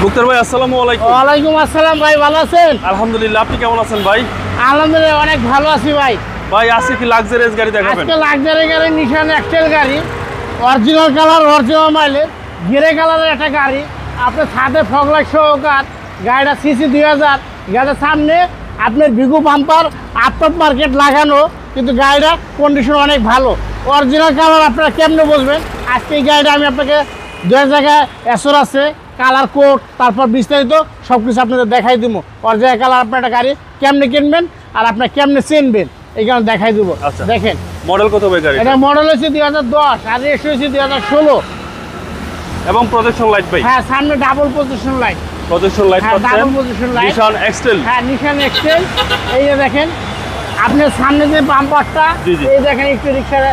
মুক্তার ভাই আসসালামু আলাইকুম। ওয়ালাইকুম আসসালাম ভাই, ভালো আছেন? আলহামদুলিল্লাহ, আপনি কেমন আছেন ভাই? আলহামদুলিল্লাহ অনেক ভালো আছি ভাই। ভাই আজকে কি লাক্সারিয়াস গাড়ি দেখাবেন? আজকে লাক্সারি গাড়ি, নিশান এক্সেল গাড়ি, original colour, original mileage, grey কালারের একটা গাড়ি। আপনার ছাদে ফগ লাইট সহকার, গাড়িটা সিসি 2000, গাড়ির সামনে আপনার ভিগু বাম্পার, আফটার মার্কেট লাগানো, কিন্তু গাড়িটার কন্ডিশন অনেক ভালো। অরিজিনাল কালার আপনারা কেমনে বুঝবেন? আজকে এই গাড়িটা আমি আপনাকে 2 জায়গায় এসর আছে, কালার কোড, তারপর বিস্তারিত সব কিছু আপনাদের দেখাই দিব। অরিজিনাল কালার আপনার একটা গাড়ি কেমনে কিনবেন আর আপনার কেমনে চিনবেন এই কারণে দেখাই দেবো। আচ্ছা, দেখেন মডেল কত ভাই গাড়ি? এটা মডেল হচ্ছে 2010 আর রেজিস্ট্রেশন হচ্ছে 2016। এবং প্রজেকশন লাইট ভাই? হ্যাঁ, সামনে double position light. Projection light হ্যাঁ, পাচ্ছেন, ডাবল পজিশন লাইট। নিশান এক্সেল। হ্যাঁ, নিশান এক্সেল। এই যে দেখেন আপনার সামনে যে বাম্পারটা, জি, জি। এই দেখেন একটু রিক্সার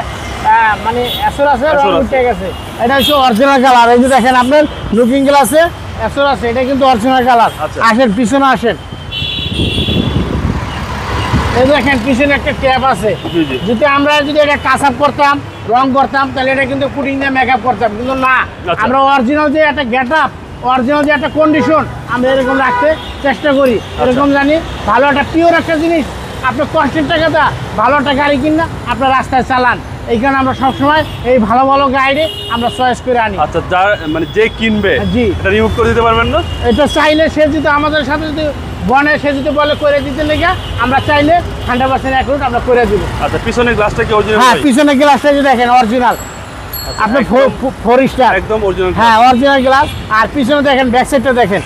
মানে এসর আছে, রং এসর আছে। উঠে গেছে। এটা হচ্ছে অরিজিনাল কালার। এই যে দেখেন আপনার লুকিং গ্লাসে এসর আছে, এটা কিন্তু অরিজিনাল কালার। আচ্ছা। আসেন পিছনে আসেন, এই দেখেন পিছনে একটা ট্যাপ আছে। জি, জি। যদি এটা কাজ আপ করতাম, রং করতাম, তাহলে এটা কিন্তু পুটিং দিয়ে মেকআপ করতাম, কিন্তু না, আচ্ছা। আমরা অরিজিনাল যে একটা গেট আপ, অরিজিনাল যে একটা কন্ডিশন আমরা এরকম রাখতে চেষ্টা করি। এরকম জানি ভালো একটা পিওর একটা জিনিস, আপনার কষ্টের টাকাটা ভালো একটা গাড়ি কিনা আপনার রাস্তায় চালান। এইখানে আমরা সবসময় এই ভালো ভালো গাড়ি আমরা চয়েস করে আনি। আচ্ছা, যার মানে যে কিনবে জি। এটা রিমুভ করে দিতে পারবেন না? এটা চাইলে সে যদি আমাদের সাথে যদি বনে, সে যদি বলে করে দিতে লেগে, আমরা চাইলে 100% অ্যাকুরেট আমরা করে দিব। আচ্ছা, পিছনের গ্লাসটা কি অরিজিনাল হ্যাঁ, ভাই? পিছনে গ্লাসটা যে দেখেন অরিজিনাল, আপনি একদম- 4 স্টার। একদম অরিজিনাল। হ্যাঁ, অরিজিনাল গ্লাস। আর পিছনে দেখেন ব্যাক সাইডটা দেখেন।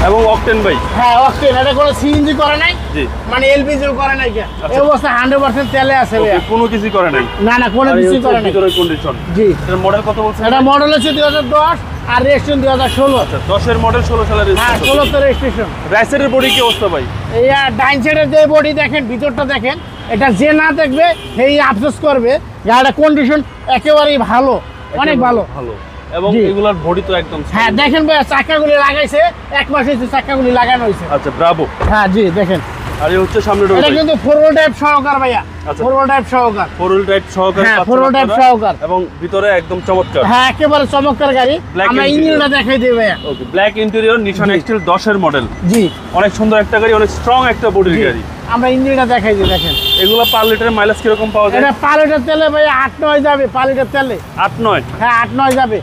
এবং অকটেন ভাই? হ্যাঁ, অকটেন। এটা কোনো সিএনজি করে নাই, জি। মানে এলপিজি করে নাই। আচ্ছা। এই অবস্থা 100% তেলে আছে ভাইয়া। ওকে, কোনো কিছু করে নাই? না না, কোনো আর এই কিছু হচ্ছে করে নাই। ভিতরের কন্ডিশন। জি। এর মডেল কত বলছেন? এটা মডেল হচ্ছে 2010 আর রেজিস্ট্রেশন 2016। আচ্ছা, 10 এর মডেল, 16 সালের হ্যাঁ, রেজিস্ট্রেশন। 16 রেজিস্ট্রেশন। রাইসারের বডি কি অবস্থা ভাই? এই ডাইন সাইডের যে বডি দেখেন, ভিতরটা দেখেন, এটা যে না দেখবে সেই আফসোস করবে। গাড়িটা কন্ডিশন একেবারেই ভালো, অনেক ভালো। ভালো। এবং জি। এগুলার বডি তো একদম হ্যাঁ, দেখেন ভাই, চাকাগুলি লাগাইছে, 1 মাস হয়েছে চাকাগুলি লাগানো হয়েছে। আচ্ছা, ব্রাভো। হ্যাঁ জি, দেখেন আর এই হচ্ছে সামনে ডোর এটা ভাই। কিন্তু 4 টাইপ সহকার ভাইয়া। আচ্ছা। 4 টাইপ সহকার। 4 টাইপ সহকারে হ্যাঁ, পাচ্ছেন 4 টাইপ আপনারা। সহকার। এবং ভিতরে একদম চমৎকার। হ্যাঁ, একেবারে চমৎকার গাড়ি। Black আমরা interior। ইঞ্জিনটা দেখাই দিই ভাইয়া। ওকে, ব্ল্যাক ইন্টেরিয়র, নিশান জি। এক্সটেল 10 এর মডেল। জি অনেক সুন্দর একটা গাড়ি, অনেক স্ট্রং একটা বডির জি, গাড়ি। আমরা ইঞ্জিনটা দেখাই দিই, দেখেন। এগুলা পার লিটারের মাইলেজ কিরকম পাওয়া যায়? এটা 5 লিটার তেলে ভাইয়া 8-9 যাবে, 5 লিটার তেলে। 8-9? হ্যাঁ, 8-9 যাবে।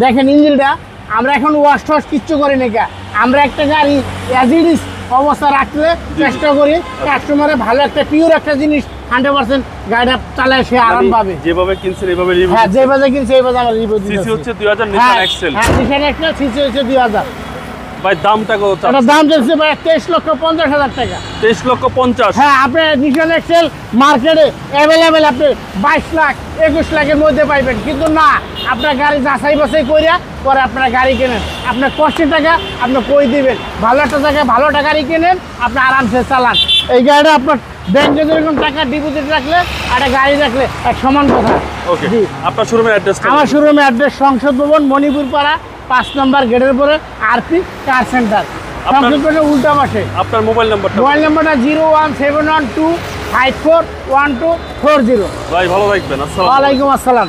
দেখেন ইঞ্জিনটা, আমরা এখন ওয়াশ টোয়াশ কিচ্ছু করি না। আমরা একটা গাড়ি অ্যাজ ইট ইজ অবস্থা রাখতে চেষ্টা করি, কাস্টমারে ভালো একটা পিওর একটা জিনিস 100% গাড়িটা চালায় সে আরাম পাবে। যেভাবে কিনছেন এইভাবে রিভিউ। হ্যাঁ, যে বাজে কিনছে এই বাজে আমরা রিভিউ দিচ্ছি। সিসি হচ্ছে 2000, নিশান এক্সেল। হ্যাঁ, নিশান এক্সেল, সিসি হচ্ছে 2000। ভাই দামটা কত? এটা দাম চলছে ভাই 23,50,000 টাকা। 23,50,000। হ্যাঁ, আপনার নিশান এক্সেল মার্কেটে অ্যাভেলেবেল আপনি 22 লাখ 21 লাখের মধ্যে পাইবেন, কিন্তু না, আপনার গাড়ি যাচাই বাছাই করিয়া পরে আপনারা গাড়ি কেনেন। আপনার কষ্টের টাকা আপনি কই দিবেন, ভালো একটা জায়গায় ভালো একটা গাড়ি কেনেন, আপনি আরামসে চালান। এই গাড়িটা আপনার ব্যাংকে যেরকম টাকা ডিপোজিট রাখলে আর একটা গাড়ি রাখলে এক সমান কথা। ওকে, জি। আপনার শোরুমের অ্যাড্রেসটা? আমার শোরুমের অ্যাড্রেস সংসদ ভবন, মণিপুর পাড়া, 5 নম্বর গেটের পরে আরপি কার সেন্টার, সংসদ ভবনের উল্টা পাশে। আপনার মোবাইল নাম্বারটা? মোবাইল নাম্বারটা 01712541240। ভাই ভালো থাকবেন। আসসালামু আলাইকুম। ওয়ালাইকুম আসসালাম।